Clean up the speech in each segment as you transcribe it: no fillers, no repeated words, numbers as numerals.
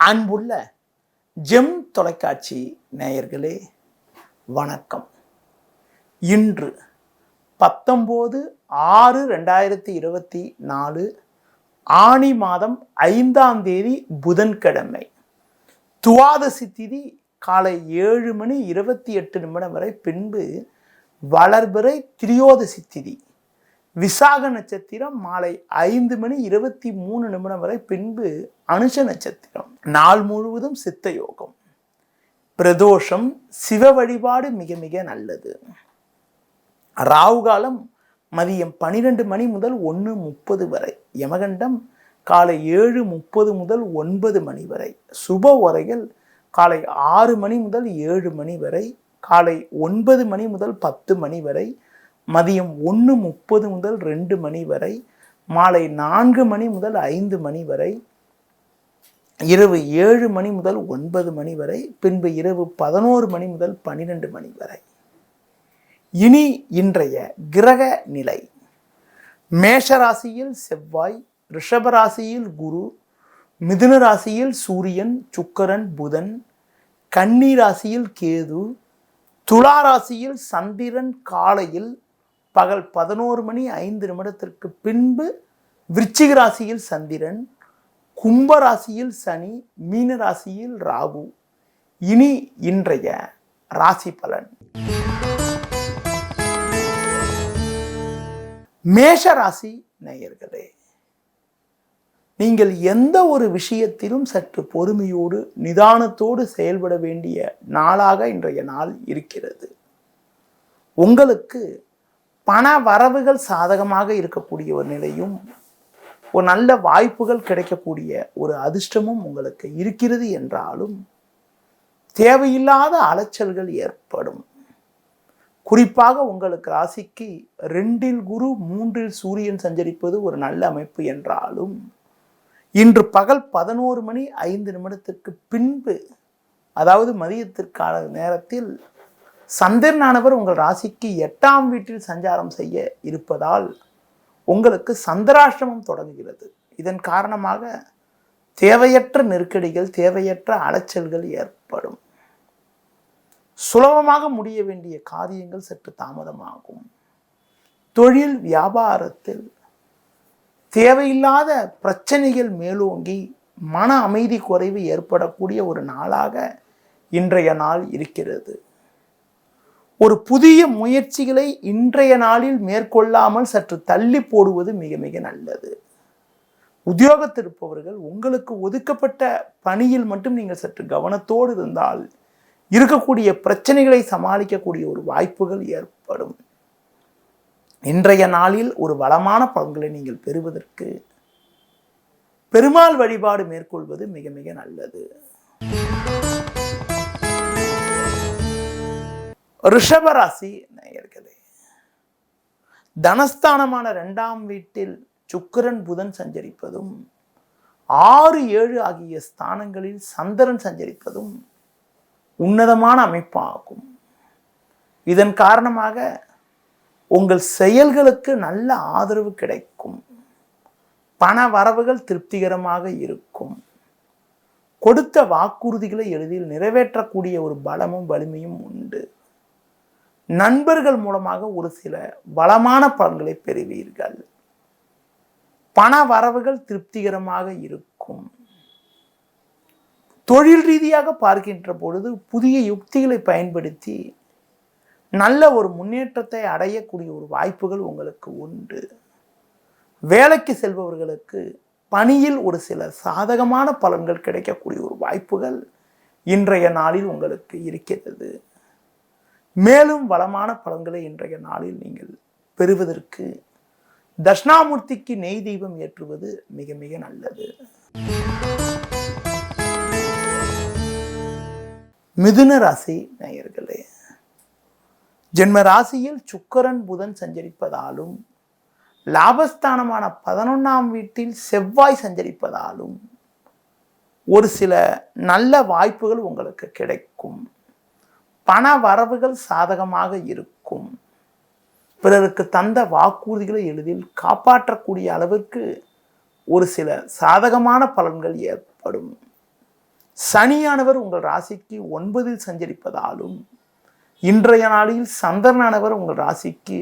அன்புள்ள ஜெம் தொலைக்காட்சி நேயர்களே வணக்கம். இன்று 19/6/2024 ஆனி மாதம் 5ஆம் தேதி புதன்கிழமை. துவாதசி திதி காலை 7:28 வரை, பின்பு வளர்பிறை திரியோதசி திதி விசாக நட்சத்திரம் மாலை 5:23 வரை, பின்பு அனுஷ நட்சத்திரம். நாள் முழுவதும் சித்த யோகம். பிரதோஷம், சிவ வழிபாடு மிக மிக நல்லது. ராகு காலம் மதியம் 12 மணி முதல் 1:30 வரை. யமகண்டம் காலை 7:30 முதல் 9 மணி வரை. சுப உரைகள் காலை 6 மணி முதல் 7 மணி வரை, காலை 9 மணி முதல் 10 மணி வரை, மதியம் 1:30 முதல் 2 மணி வரை, மாலை 4 மணி முதல் 5 மணி வரை, இரவு 7 மணி முதல் 9 மணி வரை, பின்பு இரவு 11 மணி முதல் 12 மணி வரை. இனி இன்றைய கிரக நிலை. மேஷராசியில் செவ்வாய், ரிஷபராசியில் குரு, மிதுன ராசியில் சூரியன், சுக்கிரன், புதன், கன்னி ராசியில் கேது, துலா ராசியில் சந்திரன் காலையில் பகல் 11:05 பின்பு விருச்சிக ராசியில் சந்திரன், கும்ப ராசியில் சனி, மீன ராசியில் ராகு. இனி இன்றைய ராசி பலன். மேஷ ராசி நேயர்களே, நீங்கள் எந்த ஒரு விஷயத்திலும் சற்று பொறுமையோடு நிதானத்தோடு செயல்பட வேண்டிய நாளாக இன்றைய நாள் இருக்கிறது. உங்களுக்கு பண வரவுகள் சாதகமாக இருக்கக்கூடிய ஒரு நிலையும், ஒரு நல்ல வாய்ப்புகள் கிடைக்கக்கூடிய ஒரு அதிர்ஷ்டமும் உங்களுக்கு இருக்கிறது என்றாலும் தேவையில்லாத அலைச்சல்கள் ஏற்படும். குறிப்பாக உங்களுக்கு ராசிக்கு 2இல் குரு, 3இல் சூரியன் சஞ்சரிப்பது ஒரு நல்ல அமைப்பு என்றாலும், இன்று பகல் 11:05 பின்பு, அதாவது மதியத்திற்கான நேரத்தில் சந்திரனானவர் உங்கள் ராசிக்கு 8ஆம் வீட்டில் சஞ்சாரம் செய்ய இருப்பதால் உங்களுக்கு சந்திராஷ்டமம் தொடங்குகிறது. இதன் காரணமாக தேவையற்ற நெருக்கடிகள், தேவையற்ற அலைச்சல்கள் ஏற்படும். சுலபமாக முடிய வேண்டிய காரியங்கள் சற்று தாமதமாகும். தொழில் வியாபாரத்தில் தேவையில்லாத பிரச்சனைகள் மேலோங்கி மன அமைதி குறைவு ஏற்படக்கூடிய ஒரு நாளாக இன்றைய நாள் இருக்கிறது. ஒரு புதிய முயற்சிகளை இன்றைய நாளில் மேற்கொள்ளாமல் சற்று தள்ளி போடுவது மிக மிக நல்லது. உத்தியோகத்தில் இருப்பவர்கள் உங்களுக்கு ஒதுக்கப்பட்ட பணியில் மட்டும் நீங்கள் சற்று கவனத்தோடு இருந்தால் இருக்கக்கூடிய பிரச்சனைகளை சமாளிக்கக்கூடிய ஒரு வாய்ப்புகள் ஏற்படும். இன்றைய நாளில் ஒரு வளமான பலன்களை நீங்கள் பெறுவதற்கு பெருமாள் வழிபாடு மேற்கொள்வது மிக மிக நல்லது. ரிஷபராசி நேயர்களே, தனஸ்தானமான 2ஆம் வீட்டில் சுக்கிரன், புதன் சஞ்சரிப்பதும், 6, 7 ஆகிய ஸ்தானங்களில் சந்திரன் சஞ்சரிப்பதும் உன்னதமான அமைப்பாகும். இதன் காரணமாக உங்கள் செயல்களுக்கு நல்ல ஆதரவு கிடைக்கும். பண வரவுகள் திருப்திகரமாக இருக்கும். கொடுத்த வாக்குறுதிகளை எளிதில் நிறைவேற்றக்கூடிய ஒரு பலமும் வலிமையும் உண்டு. நண்பர்கள் மூலமாக ஒரு சில வளமான பலன்களை பெறுவீர்கள். பண வரவுகள் திருப்திகரமாக இருக்கும். தொழில் ரீதியாக பார்க்கின்ற பொழுது புதிய யுக்திகளை பயன்படுத்தி நல்ல ஒரு முன்னேற்றத்தை அடையக்கூடிய ஒரு வாய்ப்புகள் உங்களுக்கு உண்டு. வேலைக்கு செல்பவர்களுக்கு பணியில் ஒரு சில சாதகமான பலன்கள் கிடைக்கக்கூடிய ஒரு வாய்ப்புகள் இன்றைய நாளில் உங்களுக்கு இருக்கிறது. மேலும் வளமான பலன்களை இன்றைய நாளில் நீங்கள் பெறுவதற்கு தட்சிணாமூர்த்திக்கு நெய் தீபம் ஏற்றுவது மிக மிக நல்லது. மிதுன ராசி நேயர்களே, ஜென்ம ராசியில் சுக்கிரன், புதன் சஞ்சரிப்பதாலும், லாபஸ்தானமான 11ஆம் வீட்டில் செவ்வாய் சஞ்சரிப்பதாலும் ஒரு சில நல்ல வாய்ப்புகள் உங்களுக்கு கிடைக்கும். பண வரவுகள் சாதகமாக இருக்கும். பிறருக்கு தந்த வாக்குறுதிகளை எளிதில் காப்பாற்றக்கூடிய அளவிற்கு ஒரு சில சாதகமான பலன்கள் ஏற்படும். சனியானவர் உங்கள் ராசிக்கு 9ல் சஞ்சரிப்பதாலும், இன்றைய நாளில் சந்திரனானவர் உங்கள் ராசிக்கு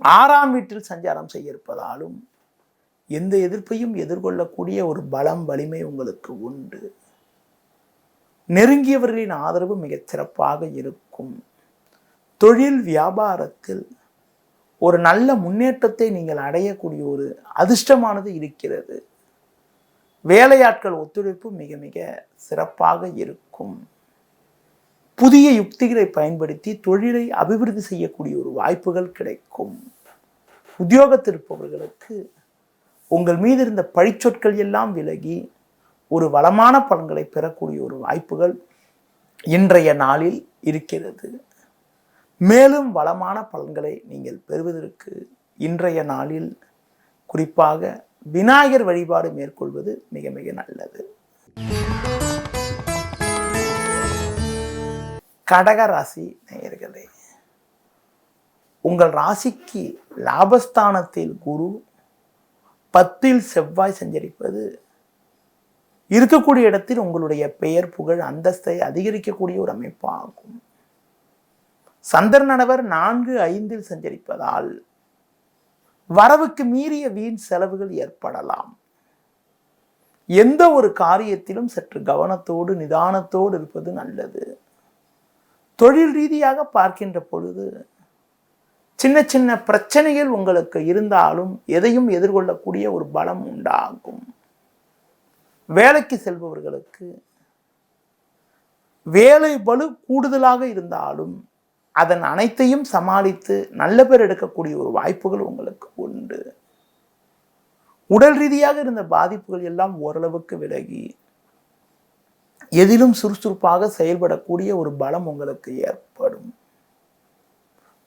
6ஆம் வீட்டில் சஞ்சாரம் செய்ய இருப்பதாலும் எந்த எதிர்ப்பையும் எதிர்கொள்ளக்கூடிய ஒரு பலம் வலிமை உங்களுக்கு உண்டு. நெருங்கியவர்களின் ஆதரவு மிகச் சிறப்பாக இருக்கும். தொழில் வியாபாரத்தில் ஒரு நல்ல முன்னேற்றத்தை நீங்கள் அடையக்கூடிய ஒரு அதிர்ஷ்டமானது இருக்கிறது. வேலையாட்கள் ஒத்துழைப்பு மிக மிக சிறப்பாக இருக்கும். புதிய யுக்திகளை பயன்படுத்தி தொழிலை அபிவிருத்தி செய்யக்கூடிய ஒரு வாய்ப்புகள் கிடைக்கும். உத்தியோகத்தில் இருப்பவர்களுக்கு உங்கள் மீது இருந்த பழிச்சொற்கள் எல்லாம் விலகி ஒரு வளமான பலன்களை பெறக்கூடிய ஒரு வாய்ப்புகள் இன்றைய நாளில் இருக்கிறது. மேலும் வளமான பலன்களை நீங்கள் பெறுவதற்கு இன்றைய நாளில் குறிப்பாக விநாயகர் வழிபாடு மேற்கொள்வது மிக மிக நல்லது. கடக ராசி நேயர்களே, உங்கள் ராசிக்கு லாபஸ்தானத்தில் குரு, 10ல் செவ்வாய் சஞ்சரிப்பது இருக்கக்கூடிய இடத்தில் உங்களுடைய பெயர் புகழ் அந்தஸ்தை அதிகரிக்கக்கூடிய ஒரு அமைப்பாகும். சந்திரனானவர் 4, 5ல் சஞ்சரிப்பதால் வரவுக்கு மீறிய வீண் செலவுகள் ஏற்படலாம். எந்த ஒரு காரியத்திலும் சற்று கவனத்தோடு நிதானத்தோடு இருப்பது நல்லது. தொழில் ரீதியாக பார்க்கின்ற பொழுது சின்ன சின்ன பிரச்சனைகள் உங்களுக்கு இருந்தாலும் எதையும் எதிர்கொள்ளக்கூடிய ஒரு பலம் உண்டாகும். வேலைக்கு செல்பவர்களுக்கு வேலை பளு கூடுதலாக இருந்தாலும் அதன் அனைத்தையும் சமாளித்து நல்ல பேர் எடுக்கக்கூடிய ஒரு வாய்ப்புகள் உங்களுக்கு உண்டு. உடல் ரீதியாக இருந்த பாதிப்புகள் எல்லாம் ஓரளவுக்கு விலகி எதிலும் சுறுசுறுப்பாக செயல்படக்கூடிய ஒரு பலம் உங்களுக்கு ஏற்படும்.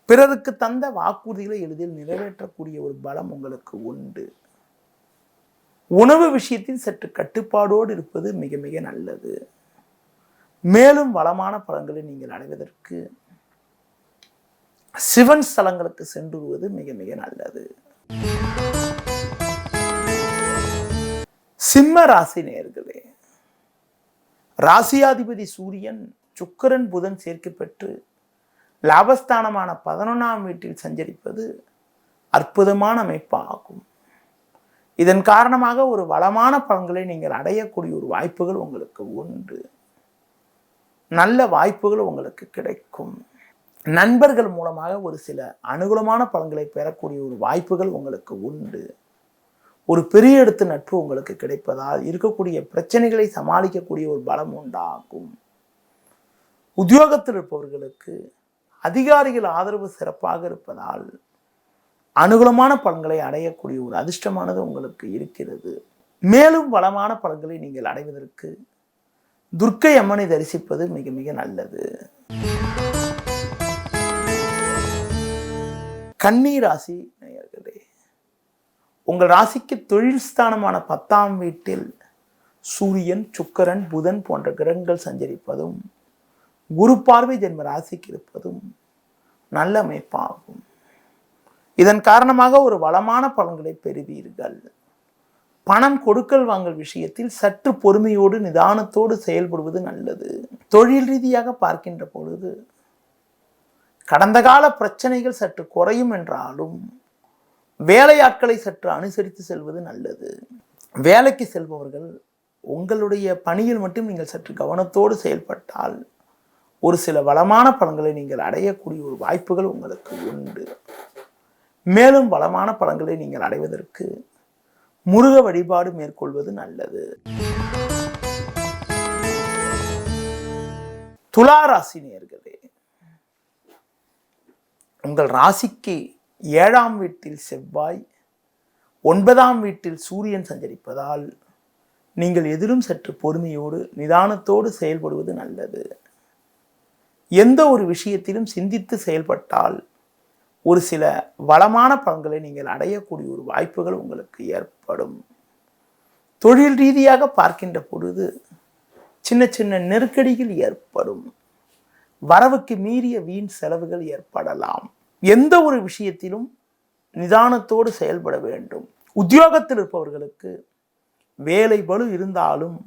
பிறருக்கு தந்த வாக்குறுதிகளை எளிதில் நிறைவேற்றக்கூடிய ஒரு பலம் உங்களுக்கு உண்டு. உணவு விஷயத்தில் சற்று கட்டுப்பாடோடு இருப்பது மிக மிக நல்லது. மேலும் வளமான பலன்களை நீங்கள் அடைவதற்கு சிவன் ஸ்தலங்களுக்கு சென்றுவது மிக மிக நல்லது. சிம்ம ராசி நேயர்களே, ராசியாதிபதி சூரியன் சுக்கிரன் புதன் சேர்க்கை பெற்று லாபஸ்தானமான 11ஆம் வீட்டில் சஞ்சரிப்பது அற்புதமான அமைப்பாகும். இதன் காரணமாக ஒரு வளமான பலன்களை நீங்கள் அடையக்கூடிய ஒரு வாய்ப்புகள் உங்களுக்கு உண்டு. நல்ல வாய்ப்புகள் உங்களுக்கு கிடைக்கும். நண்பர்கள் மூலமாக ஒரு சில அனுகூலமான பலன்களை பெறக்கூடிய ஒரு வாய்ப்புகள் உங்களுக்கு உண்டு. ஒரு பெரிய இடத்து நட்பு உங்களுக்கு கிடைப்பதால் இருக்கக்கூடிய பிரச்சனைகளை சமாளிக்கக்கூடிய ஒரு பலம் உண்டாகும். உத்தியோகத்தில் இருப்பவர்களுக்கு அதிகாரிகள் ஆதரவு சிறப்பாக இருப்பதால் அனுகூலமான பலன்களை அடையக்கூடிய ஒரு அதிர்ஷ்டமானது உங்களுக்கு இருக்கிறது. மேலும் வளமான பலன்களை நீங்கள் அடைவதற்கு துர்க்கை அம்மனை தரிசிப்பது மிக மிக நல்லது. கன்னி ராசி நேயர்களே, உங்கள் ராசிக்கு தொழில் ஸ்தானமான 10ஆம் வீட்டில் சூரியன் சுக்கிரன் புதன் போன்ற கிரகங்கள் சஞ்சரிப்பதும் குரு பார்வை ஜென்ம ராசிக்கு இருப்பதும் நல்ல அமைப்பாகும். இதன் காரணமாக ஒரு வளமான பலன்களை பெறுவீர்கள். பணம் கொடுக்கல் வாங்கல் விஷயத்தில் சற்று பொறுமையோடு நிதானத்தோடு செயல்படுவது நல்லது. தொழில் ரீதியாக பார்க்கின்ற பொழுது கடந்த கால பிரச்சனைகள் சற்று குறையும் என்றாலும் வேலையாட்களை சற்று அனுசரித்து செல்வது நல்லது. வேலைக்கு செல்பவர்கள் உங்களுடைய பணியில் மட்டும் நீங்கள் சற்று கவனத்தோடு செயல்பட்டால் ஒரு சில வளமான பலன்களை நீங்கள் அடையக்கூடிய ஒரு வாய்ப்புகள் உங்களுக்கு உண்டு. மேலும் வளமான பலன்களை நீங்கள் அடைவதற்கு முருக வழிபாடு மேற்கொள்வது நல்லது. துலா ராசி நேயர்களே, உங்கள் ராசிக்கு 7ஆம் வீட்டில் செவ்வாய் 9ஆம் வீட்டில் சூரியன் சஞ்சரிப்பதால் நீங்கள் எதிலும் சற்று பொறுமையோடு நிதானத்தோடு செயல்படுவது நல்லது. எந்த ஒரு விஷயத்திலும் சிந்தித்து செயல்பட்டால் ஒரு சில வளமான பலன்களை நீங்கள் அடையக்கூடிய ஒரு வாய்ப்புகள் உங்களுக்கு ஏற்படும். தொழில் ரீதியாக பார்க்கின்ற பொழுது சின்ன சின்ன நெருக்கடிகள் ஏற்படும். வரவுக்கு மீறிய வீண் செலவுகள் ஏற்படலாம். எந்த ஒரு விஷயத்திலும் நிதானத்தோடு செயல்பட வேண்டும். உத்தியோகத்தில் இருப்பவர்களுக்கு வேலை பளு இருந்தாலும்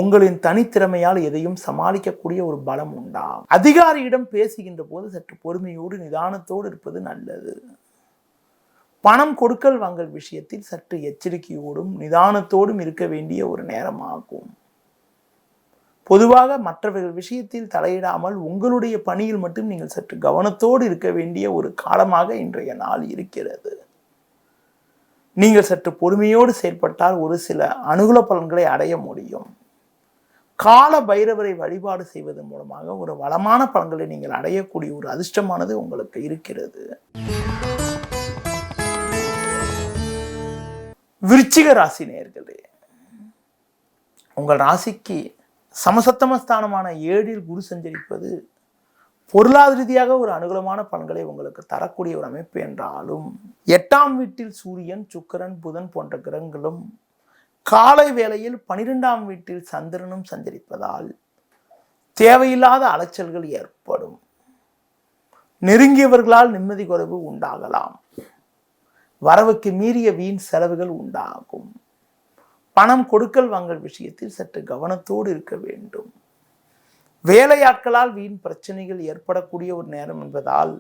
உங்களின் தனித்திறமையால் எதையும் சமாளிக்கக்கூடிய ஒரு பலம் உண்டாகும். அதிகாரியிடம் பேசுகின்ற போது சற்று பொறுமையோடு நிதானத்தோடு இருப்பது நல்லது. பணம் கொடுக்கல் வாங்கல் விஷயத்தில் சற்று எச்சரிக்கையோடும் நிதானத்தோடும் இருக்க வேண்டிய ஒரு நேரமாகும். பொதுவாக மற்றவர்கள் விஷயத்தில் தலையிடாமல் உங்களுடைய பணியில் மட்டும் நீங்கள் சற்று கவனத்தோடு இருக்க வேண்டிய ஒரு காலமாக இன்றைய நாள் இருக்கிறது. நீங்கள் சற்று பொறுமையோடு செயல்பட்டால் ஒரு சில அனுகூல பலன்களை அடைய முடியும். கால பைரவரை வழிபாடு செய்வதன் மூலமாக ஒரு வளமான பலன்களை நீங்கள் அடையக்கூடிய ஒரு அதிர்ஷ்டமானது உங்களுக்கு இருக்கிறது. விருச்சிக ராசி நேயர்களே, உங்கள் ராசிக்கு சமசப்தமஸ்தானமான 7ல் குரு சஞ்சரிப்பது பொருளாதார ரீதியாக ஒரு அனுகூலமான பலன்களை உங்களுக்கு தரக்கூடிய ஒரு அமைப்பு என்றாலும் 8ஆம் வீட்டில் சூரியன், சுக்கிரன், புதன் போன்ற கிரகங்களும் காலை வேளையில் 12ஆம் வீட்டில் சந்திரனும் சஞ்சரிப்பதால் தேவையில்லாத அலைச்சல்கள் ஏற்படும். நெருங்கியவர்களால் நிம்மதி குறைவு உண்டாகலாம். வரவுக்கு மீறிய வீண் செலவுகள் உண்டாகும். பணம் கொடுக்கல் வாங்கல் விஷயத்தில் சற்று கவனத்தோடு இருக்க வேண்டும். வேலையாட்களால் வீண் பிரச்சனைகள் ஏற்படக்கூடிய ஒரு நேரம் என்பதால்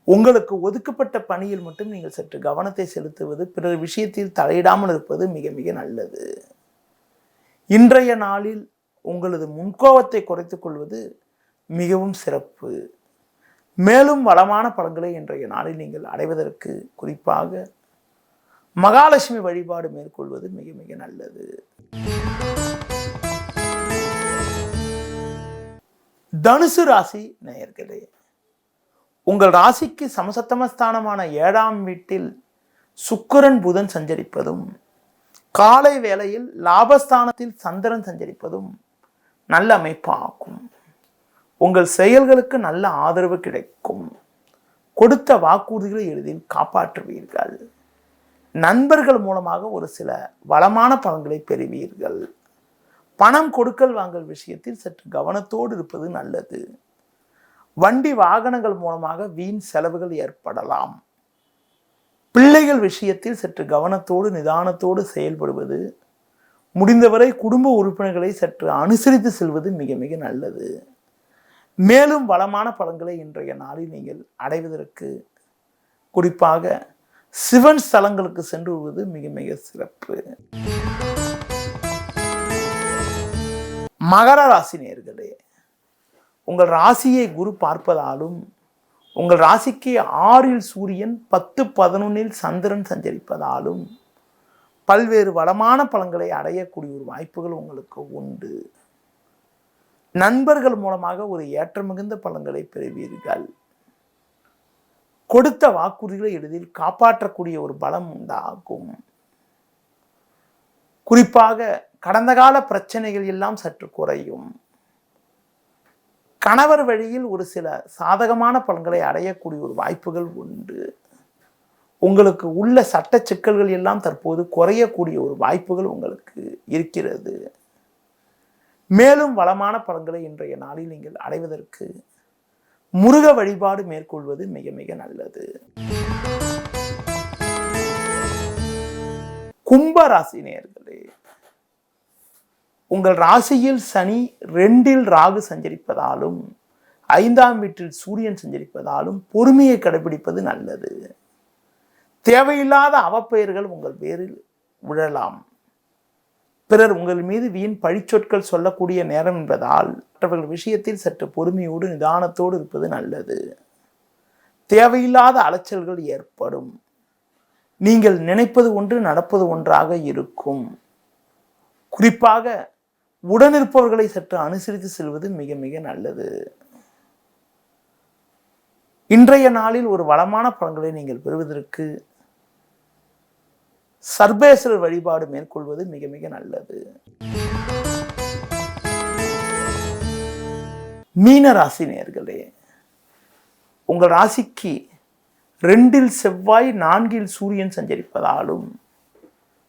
உங்களுக்கு ஒதுக்கப்பட்ட பணியில் மட்டும் நீங்கள் சற்று கவனத்தை செலுத்துவது, பிறர் விஷயத்தில் தலையிடாமல் இருப்பது மிக மிக நல்லது. இன்றைய நாளில் உங்களது முன்கோபத்தை குறைத்துக் கொள்வது மிகவும் சிறப்பு. மேலும் வளமான பலன்களை இன்றைய நாளில் நீங்கள் அடைவதற்கு குறிப்பாக மகாலட்சுமி வழிபாடு மேற்கொள்வது மிக மிக நல்லது. தனுசு ராசி நேயர்களே, உங்கள் ராசிக்கு சமசப்தமஸ்தானமான 7ஆம் வீட்டில் சுக்கிரன், புதன் சஞ்சரிப்பதும் காலை வேளையில் லாபஸ்தானத்தில் சந்திரன் சஞ்சரிப்பதும் நல்ல அமைப்பாகும். உங்கள் செயல்களுக்கு நல்ல ஆதரவு கிடைக்கும். கொடுத்த வாக்குறுதிகளை எளிதில் காப்பாற்றுவீர்கள். நண்பர்கள் மூலமாக ஒரு சில வளமான பலன்களை பெறுவீர்கள். பணம் கொடுக்கல் வாங்கல் விஷயத்தில் சற்று கவனத்தோடு இருப்பது நல்லது. வண்டி வாகனங்கள் மூலமாக வீண் செலவுகள் ஏற்படலாம். பிள்ளைகள் விஷயத்தில் சற்று கவனத்தோடு நிதானத்தோடு செயல்படுவது, முடிந்தவரை குடும்ப உறுப்பினர்களை சற்று அனுசரித்து செல்வது மிக மிக நல்லது. மேலும் வளமான பலன்களை இன்றைய நாளில் நீங்கள் அடைவதற்கு குறிப்பாக சிவன் ஸ்தலங்களுக்கு சென்று வருவது மிக மிக சிறப்பு. மகர ராசி நேயர்களே, உங்கள் ராசியை குரு பார்ப்பதாலும் உங்கள் ராசிக்கு 6ல் சூரியன், 10, 11ல் சந்திரன் சஞ்சரிப்பதாலும் பல்வேறு வளமான பலன்களை அடையக்கூடிய ஒரு வாய்ப்புகள் உங்களுக்கு உண்டு. நண்பர்கள் மூலமாக ஒரு ஏற்ற மிகுந்த பலன்களை பெறுவீர்கள். கொடுத்த வாக்குறுதிகளை எளிதில் காப்பாற்றக்கூடிய ஒரு பலம் உண்டாகும். குறிப்பாக கடந்த கால பிரச்சனைகள் எல்லாம் சற்று குறையும். கணவர் வழியில் ஒரு சில சாதகமான பலன்களை அடையக்கூடிய ஒரு வாய்ப்புகள் உண்டு. உங்களுக்கு உள்ள சட்ட சிக்கல்கள் எல்லாம் தற்போது குறையக்கூடிய ஒரு வாய்ப்புகள் உங்களுக்கு இருக்கிறது. மேலும் வளமான பலன்களை இன்றைய நாளில் நீங்கள் அடைவதற்கு முருக வழிபாடு மேற்கொள்வது மிக மிக நல்லது. கும்ப ராசி நேயர்களே, உங்கள் ராசியில் சனி, 2ல் ராகு சஞ்சரிப்பதாலும் 5ஆம் வீட்டில் சூரியன் சஞ்சரிப்பதாலும் பொறுமையை கடைபிடிப்பது நல்லது. தேவையில்லாத அவப்பெயர்கள் உங்கள் பேரில் விழலாம். பிறர் உங்கள் மீது வீண் பழிச்சொற்கள் சொல்லக்கூடிய நேரம் என்பதால் மற்றவர்கள் விஷயத்தில் சற்று பொறுமையோடு நிதானத்தோடு இருப்பது நல்லது. தேவையில்லாத அலைச்சல்கள் ஏற்படும். நீங்கள் நினைப்பது ஒன்று, நடப்பது ஒன்றாக இருக்கும். குறிப்பாக உடனிருப்பவர்களை சற்று அனுசரித்து செல்வது மிக மிக நல்லது. இன்றைய நாளில் ஒரு வளமான பலன்களை நீங்கள் பெறுவதற்கு சர்வேஸ்வரர் வழிபாடு மேற்கொள்வது மிக மிக நல்லது. மீன ராசி நேயர்களே, உங்கள் ராசிக்கு 2ல் செவ்வாய், 4ல் சூரியன் சஞ்சரிப்பதாலும்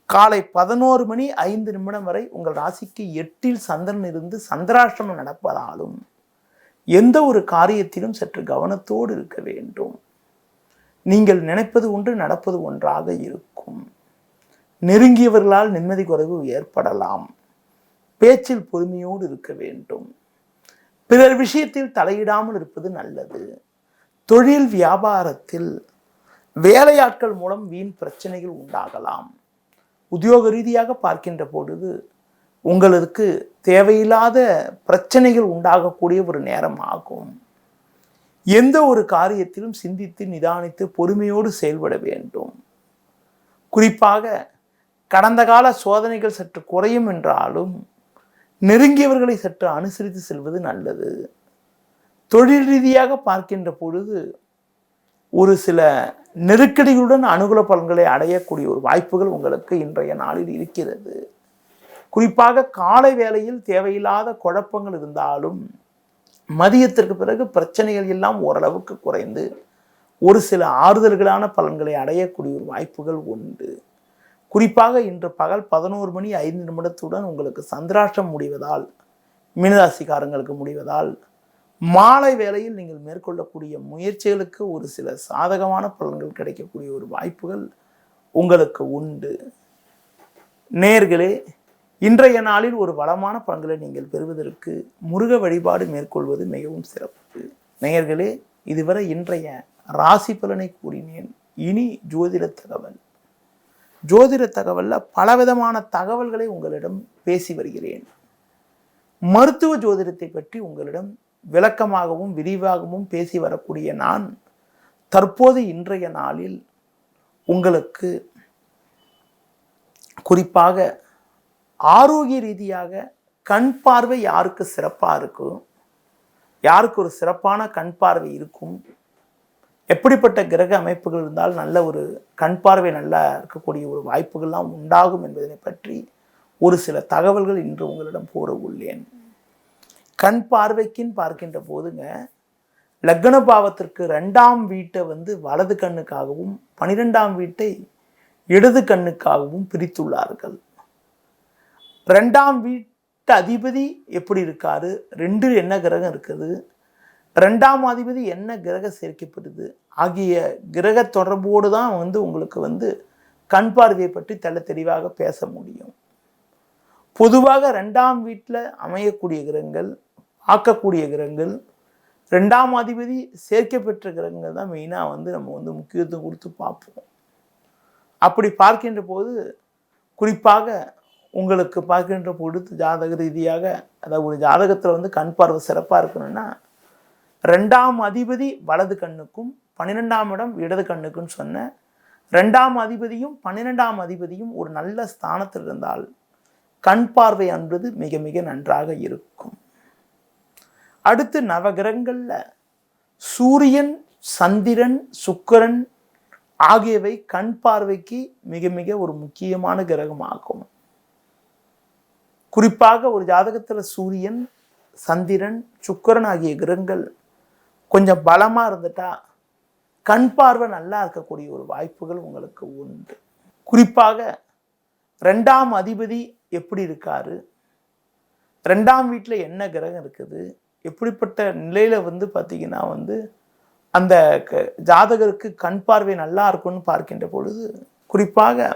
காலை 11:05 வரை உங்கள் ராசிக்கு 8ல் சந்திரன் இருந்து சந்திராஷ்டமம் நடப்பதாலும் எந்த ஒரு காரியத்திலும் சற்று கவனத்தோடு இருக்க வேண்டும். நீங்கள் நினைப்பது ஒன்று, நடப்பது ஒன்றாக இருக்கும். நெருங்கியவர்களால் நிம்மதி குறைவு ஏற்படலாம். பேச்சில் பொறுமையோடு இருக்க வேண்டும். பிறர் விஷயத்தில் தலையிடாமல் இருப்பது நல்லது. தொழில் வியாபாரத்தில் வேலையாட்கள் மூலம் வீண் பிரச்சனைகள் உண்டாகலாம். உத்தியோக ரீதியாக பார்க்கின்ற பொழுது உங்களுக்கு தேவையில்லாத பிரச்சனைகள் உண்டாகக்கூடிய ஒரு நேரம் ஆகும். எந்த ஒரு காரியத்திலும் சிந்தித்து நிதானித்து பொறுமையோடு செயல்பட வேண்டும். குறிப்பாக கடந்த கால சோதனைகள் சற்று குறையும் என்றாலும் நெருங்கியவர்களை சற்று அனுசரித்து செல்வது நல்லது. தொழில் ரீதியாக பார்க்கின்ற பொழுது ஒரு சில நெருக்கடிகளுடன் அனுகூல பலன்களை அடையக்கூடிய ஒரு வாய்ப்புகள் உங்களுக்கு இன்றைய நாளில் இருக்கிறது. குறிப்பாக காலை வேளையில் தேவையில்லாத குழப்பங்கள் இருந்தாலும் மதியத்திற்கு பிறகு பிரச்சனைகள் எல்லாம் ஓரளவுக்கு குறைந்து ஒரு சில ஆறுதல்களான பலன்களை அடையக்கூடிய ஒரு வாய்ப்புகள் உண்டு. குறிப்பாக இன்று பகல் 11:05 உங்களுக்கு சந்திராஷ்டம் முடிவதால், மீனராசிக்காரங்களுக்கு முடிவதால், மாலை வேளையில் நீங்கள் மேற்கொள்ளக்கூடிய முயற்சிகளுக்கு ஒரு சில சாதகமான பலன்கள் கிடைக்கக்கூடிய ஒரு வாய்ப்புகள் உங்களுக்கு உண்டு. நேயர்களே, இன்றைய நாளில் ஒரு வளமான பலன்களை நீங்கள் பெறுவதற்கு முருக வழிபாடு மேற்கொள்வது மிகவும் சிறப்பு. நேயர்களே, இதுவரை இன்றைய ராசி பலனை கூறினேன். இனி ஜோதிட தகவல். ஜோதிட தகவல்ல பலவிதமான தகவல்களை உங்களிடம் பேசி வருகிறேன். மருத்துவ ஜோதிடத்தை பற்றி உங்களிடம் விளக்கமாகவும் விரிவாகவும் பேசி வரக்கூடிய நான் தற்போது இன்றைய நாளில் உங்களுக்கு குறிப்பாக ஆரோக்கிய ரீதியாக கண் பார்வை யாருக்கு சிறப்பாக இருக்கும், யாருக்கு ஒரு சிறப்பான கண் பார்வை இருக்கும், எப்படிப்பட்ட கிரக அமைப்புகள் இருந்தால் நல்ல ஒரு கண் பார்வை நல்லா இருக்கக்கூடிய ஒரு வாய்ப்புகள்லாம் உண்டாகும் என்பதனை பற்றி ஒரு சில தகவல்கள் இன்று உங்களிடம் கூற உள்ளேன். கண் பார்வைக்குன்னு பார்க்கின்ற போதுங்க, லக்ன பாவத்திற்கு 2ஆம் வீட்டை வலது கண்ணுக்காகவும் 12ஆம் வீட்டை இடது கண்ணுக்காகவும் பிரித்துள்ளார்கள். 2ஆம் வீட்டு அதிபதி எப்படி இருக்காரு, 2 என்ன கிரகம் இருக்குது, 2ஆம் அதிபதி என்ன கிரக சேர்க்கப்படுது ஆகிய கிரக தொடர்போடு தான் உங்களுக்கு கண் பார்வையை பற்றி தெளிவாக பேச முடியும். பொதுவாக 2ஆம் வீட்டில் அமையக்கூடிய கிரகங்கள், பார்க்கக்கூடிய கிரகங்கள், 2ஆம் அதிபதி சேர்க்கப்பெற்ற கிரகங்கள் தான் மெயினாக நம்ம முக்கியத்துவம் கொடுத்து பார்ப்போம். அப்படி பார்க்கின்ற போது குறிப்பாக உங்களுக்கு பார்க்கின்ற பொழுது ஜாதக ரீதியாக, அதாவது ஒரு ஜாதகத்தில் கண் பார்வை சிறப்பாக இருக்கணும்னா 2ஆம் அதிபதி வலது கண்ணுக்கும் 12ஆம் இடம் இடது கண்ணுக்குன்னு சொன்ன 2ஆம் அதிபதியும் 12ஆம் அதிபதியும் ஒரு நல்ல ஸ்தானத்தில் இருந்தால் கண் பார்வை என்பது மிக மிக நன்றாக இருக்கும். அடுத்து நவகிரகங்கள்ல சூரியன், சந்திரன், சுக்கிரன் ஆகியவை கண் பார்வைக்கு மிக மிக ஒரு முக்கியமான கிரகமாகும். குறிப்பாக ஒரு ஜாதகத்தில் சூரியன், சந்திரன், சுக்கிரன் ஆகிய கிரகங்கள் கொஞ்சம் பலமா இருந்துட்டா கண் பார்வை நல்லா இருக்கக்கூடிய ஒரு வாய்ப்புகள் உங்களுக்கு உண்டு. குறிப்பாக 2ஆம் அதிபதி எப்படி இருக்காரு, 2ஆம் வீட்டில் என்ன கிரகம் இருக்குது, எப்படிப்பட்ட நிலையில பார்த்தீங்கன்னா அந்த ஜாதகருக்கு கண் பார்வை நல்லா இருக்கும்னு பார்க்கின்ற பொழுது குறிப்பாக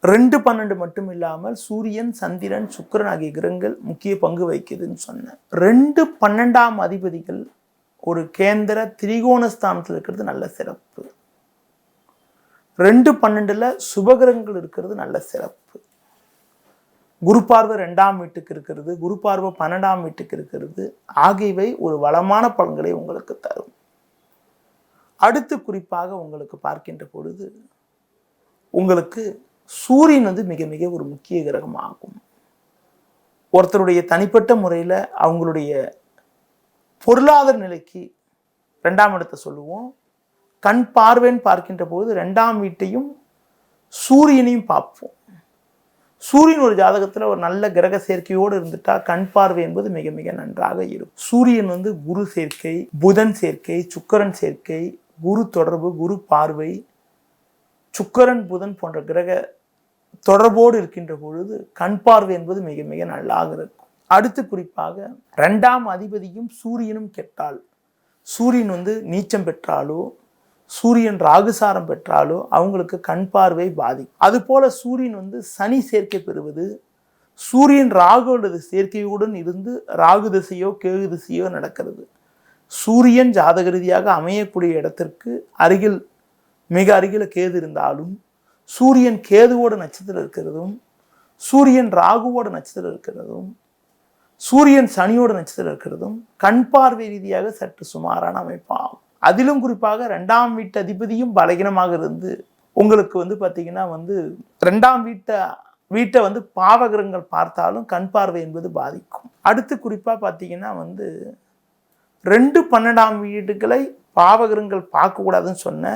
2-12 மட்டும் இல்லாமல் சூரியன், சந்திரன், சுக்கிரன் ஆகிய கிரகங்கள் முக்கிய பங்கு வகிக்குதுன்னு சொன்னேன். 2-12ஆம் அதிபதிகள் ஒரு கேந்திர திரிகோண ஸ்தானத்தில் இருக்கிறது நல்ல சிறப்பு. 2-12 சுபகிரகங்கள் இருக்கிறது நல்ல சிறப்பு. குரு பார்வை 2ஆம் வீட்டுக்கு இருக்கிறது, குரு பார்வை 12ஆம் வீட்டுக்கு இருக்கிறது ஆகியவை ஒரு வளமான பலன்களை உங்களுக்கு தரும். அடுத்து குறிப்பாக உங்களுக்கு பார்க்கின்ற பொழுது உங்களுக்கு சூரியன் மிக மிக ஒரு முக்கிய கிரகம் ஆகும். ஒருத்தருடைய தனிப்பட்ட முறையில் அவங்களுடைய பொருளாதார நிலைக்கு 2ஆம் இடத்தை சொல்லுவோம். கண் பார்வைன்னு பார்க்கின்ற போது 2ஆம் வீட்டையும் சூரியனையும் பார்ப்போம். சூரியன் ஒரு ஜாதகத்தில் ஒரு நல்ல கிரக சேர்க்கையோடு இருந்துட்டா கண் பார்வை என்பது மிக மிக நன்றாக இருக்கும். சூரியன் குரு சேர்க்கை, புதன் சேர்க்கை, சுக்கிரன் சேர்க்கை, குரு தொடர்பு, குரு பார்வை, சுக்கிரன் புதன் போன்ற கிரக தொடர்போடு இருக்கின்ற பொழுது கண் பார்வை என்பது மிக மிக நல்லாக இருக்கும். அடுத்து குறிப்பாக 2ஆம் அதிபதியும் சூரியனும் கெட்டால், சூரியன் நீச்சம் பெற்றாலோ, சூரியன் ராகுசாரம் பெற்றாலோ அவங்களுக்கு கண் பார்வை பாதிக்கும். அதுபோல சூரியன் சனி சேர்க்கை பெறுவது, சூரியன் ராகு அல்லது சேர்க்கையுடன் இருந்து ராகு திசையோ கேது திசையோ நடக்கிறது. சூரியன் ஜாதக ரீதியாக அமையக்கூடிய இடத்திற்கு அருகில் மிக அருகில் கேது இருந்தாலும், சூரியன் கேதுவோட நட்சத்திரம் இருக்கிறதும், சூரியன் ராகுவோட நட்சத்திரம் இருக்கிறதும், சூரியன் சனியோட நட்சத்திரம் இருக்கிறதும் கண் பார்வை ரீதியாக சற்று சுமாரான அமைப்பாகும். அதிலும் குறிப்பாக 2ஆம் வீட்டு அதிபதியும் பலகீனமாக இருந்து உங்களுக்கு பார்த்தீங்கன்னா 2ஆம் வீட்டை பாவகிரகங்கள் பார்த்தாலும் கண் பார்வை என்பது பாதிக்கும். அடுத்து குறிப்பாக பார்த்தீங்கன்னா 2-12ஆம் வீடுகளை பாவகிரகங்கள் பார்க்கக்கூடாதுன்னு சொன்ன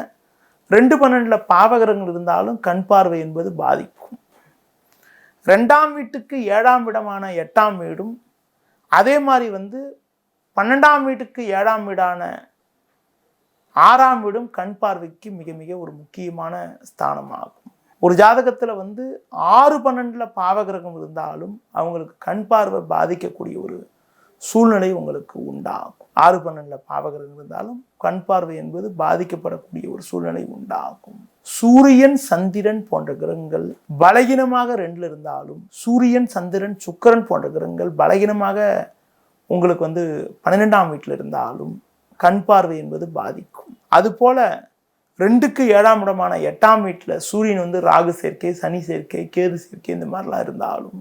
2-12 பாவகிரகங்கள் இருந்தாலும் கண் பார்வை என்பது பாதிக்கும். 2ஆம் வீட்டுக்கு 7ஆம் இடமான 8ஆம் வீடும், அதே மாதிரி 12ஆம் வீட்டுக்கு 7ஆம் வீடான 6ஆம் வீடும் கண் பார்வைக்கு மிக மிக ஒரு முக்கியமான ஸ்தானமாகும். ஒரு ஜாதகத்தில் 6-12 பாவகிரகம் இருந்தாலும் அவங்களுக்கு கண் பார்வை பாதிக்கக்கூடிய ஒரு சூழ்நிலை உங்களுக்கு உண்டாகும். 6-12 பாவகிரகம் இருந்தாலும் கண் பார்வை என்பது பாதிக்கப்படக்கூடிய ஒரு சூழ்நிலை உண்டாகும். சூரியன் சந்திரன் போன்ற கிரகங்கள் பலகீனமாக 2ல் இருந்தாலும், சூரியன் சந்திரன் சுக்கிரன் போன்ற கிரகங்கள் பலகீனமாக உங்களுக்கு 12ஆம் வீட்டில் இருந்தாலும் கண் பார்வை என்பது பாதிக்கும். அதுபோல 2க்கு 7ஆம் இடமான 8ஆம் வீட்டில் சூரியன் ராகு சேர்க்கை, சனி சேர்க்கை, கேது சேர்க்கை இந்த மாதிரிலாம் இருந்தாலும்,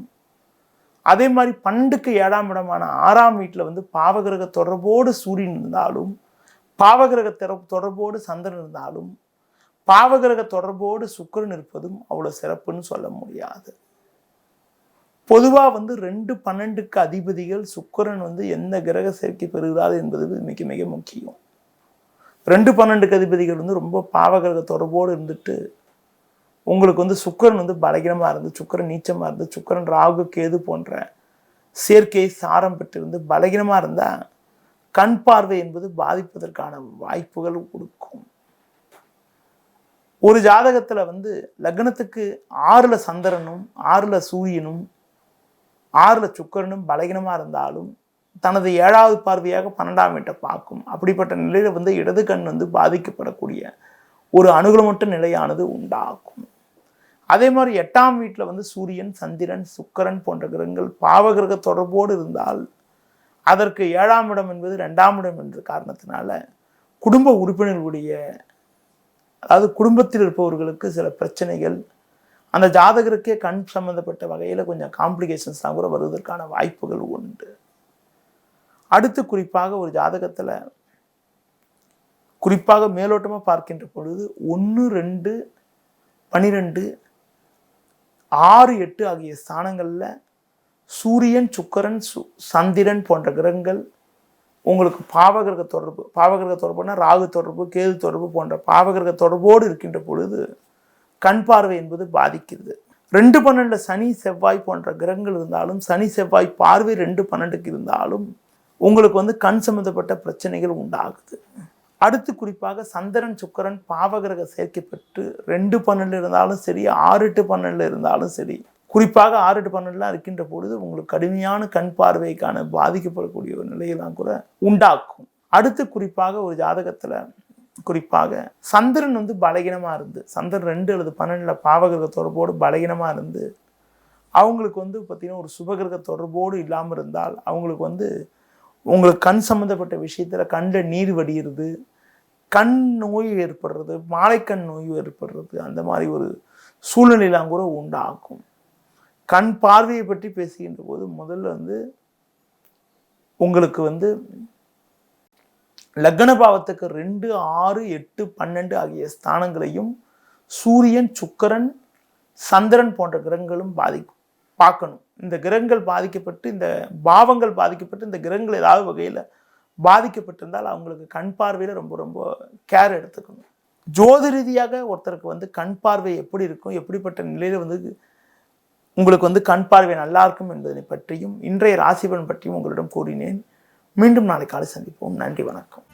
அதே மாதிரி 12க்கு 7ஆம் இடமான 6ஆம் வீட்டில் பாவகிரக தொடர்போடு சூரியன் இருந்தாலும், பாவகிரக தொடர்போடு சந்திரன் இருந்தாலும், பாவகிரக தொடர்போடு சுக்கிரன் இருப்பதும் அவ்வளோ சிறப்புன்னு சொல்ல முடியாது. பொதுவாக 2-12க்கு அதிபதிகள் சுக்கிரன் எந்த கிரக சேர்க்கை பெறுகிறார் என்பது மிக மிக முக்கியம். 2-12க்கு அதிபதிகள் ரொம்ப பாவகிரக தொடர்போடு இருந்துட்டு உங்களுக்கு சுக்கிரன் பலகீனமாக இருந்து, சுக்கிரன் நீச்சமாக இருந்து, சுக்கிரன் ராகு கேது போன்ற சேர்க்கையை சாரம் பெற்றிருந்து பலகீனமாக இருந்தால் கண் பார்வை என்பது பாதிப்பதற்கான வாய்ப்புகள் கொடுக்கும். ஒரு ஜாதகத்தில் லக்னத்துக்கு 6ல் சந்திரனும் 6ல் சூரியனும் 6ல் சுக்கிரனும் பலகீனமாக இருந்தாலும் தனது 7வது பார்வையாக 12ஆம் வீட்டை பார்க்கும். அப்படிப்பட்ட நிலையில் இடது கண் பாதிக்கப்படக்கூடிய ஒரு அனுகூலமற்ற நிலையானது உண்டாகும். அதே மாதிரி 8ஆம் வீட்டில் சூரியன் சந்திரன் சுக்கிரன் போன்ற கிரகங்கள் பாவகிரக தொடர்போடு இருந்தால் அதற்கு 7ஆம் இடம் என்பது 2ஆம் இடம் என்ற காரணத்தினால குடும்ப உறுப்பினர்களுடைய, அதாவது குடும்பத்தில் இருப்பவர்களுக்கு சில பிரச்சனைகள், அந்த ஜாதகருக்கே கண் சம்பந்தப்பட்ட வகையில் கொஞ்சம் காம்ப்ளிகேஷன்ஸ்லாம் கூட வருவதற்கான வாய்ப்புகள் உண்டு. அடுத்து குறிப்பாக ஒரு ஜாதகத்தில் குறிப்பாக மேலோட்டமாக பார்க்கின்ற பொழுது 1, 2, 12, 6, 8 ஆகிய ஸ்தானங்களில் சூரியன் சுக்கிரன் சந்திரன் போன்ற கிரகங்கள் உங்களுக்கு பாவகிரக தொடர்புனா ராகு தொடர்பு, கேது தொடர்பு போன்ற பாவகிரக தொடர்போடு இருக்கின்ற பொழுது கண் பார்வை என்பது பாதிக்கிறது. 2-12 சனி செவ்வாய் போன்ற கிரகங்கள் இருந்தாலும், சனி செவ்வாய் பார்வை 2-12க்கு இருந்தாலும் உங்களுக்கு கண் சம்பந்தப்பட்ட பிரச்சனைகள் உண்டாகுது. அடுத்து குறிப்பாக சந்திரன் சுக்கிரன் பாவகிரக சேர்க்கை பெற்று 2-12 இருந்தாலும் சரி, 6-8-12 இருந்தாலும் சரி, குறிப்பாக 6-8-12 இருக்கின்ற பொழுது உங்களுக்கு கடுமையான கண் பார்வைக்கான பாதிக்கப்படக்கூடிய ஒரு நிலையெல்லாம் கூட உண்டாக்கும். அடுத்து குறிப்பாக ஒரு ஜாதகத்தில் குறிப்பாக சந்திரன் பலகீனமாக இருந்து, சந்திரன் 2 அல்லது 12 பாவகிரக தொடர்போடு பலகீனமாக இருந்து அவங்களுக்கு பார்த்தீங்கன்னா ஒரு சுபகிரக தொடர்போடு இல்லாமல் இருந்தால் அவங்களுக்கு உங்களுக்கு கண் சம்மந்தப்பட்ட விஷயத்தில் கண்ணில் நீர் வடிகிறது, கண் நோய் ஏற்படுறது, மாலைக்கண் நோய் ஏற்படுறது, அந்த மாதிரி ஒரு சூழ்நிலையெல்லாம் கூட உண்டாகும். கண் பார்வையை பற்றி பேசுகின்ற போது முதல்ல உங்களுக்கு லக்ன பாவத்துக்கு 2, 6, 8, 12 ஆகிய ஸ்தானங்களையும் சூரியன் சுக்கிரன் சந்திரன் போன்ற கிரகங்களும் பார்க்கணும். இந்த கிரகங்கள் பாதிக்கப்பட்டு, இந்த பாவங்கள் பாதிக்கப்பட்டு, இந்த கிரகங்கள் ஏதாவது வகையில் பாதிக்கப்பட்டிருந்தால் அவங்களுக்கு கண் பார்வையில் ரொம்ப ரொம்ப கேர் எடுத்துக்கணும். ஜோதி ரீதியாக ஒருத்தருக்கு கண் பார்வை எப்படி இருக்கும், எப்படிப்பட்ட நிலையில் உங்களுக்கு கண் பார்வை நல்லா இருக்கும் என்பதை பற்றியும் இன்றைய ராசிபலன் பற்றியும் உங்களிடம் கூறினேன். மீண்டும் நாளை காலை சந்திப்போம். நன்றி, வணக்கம்.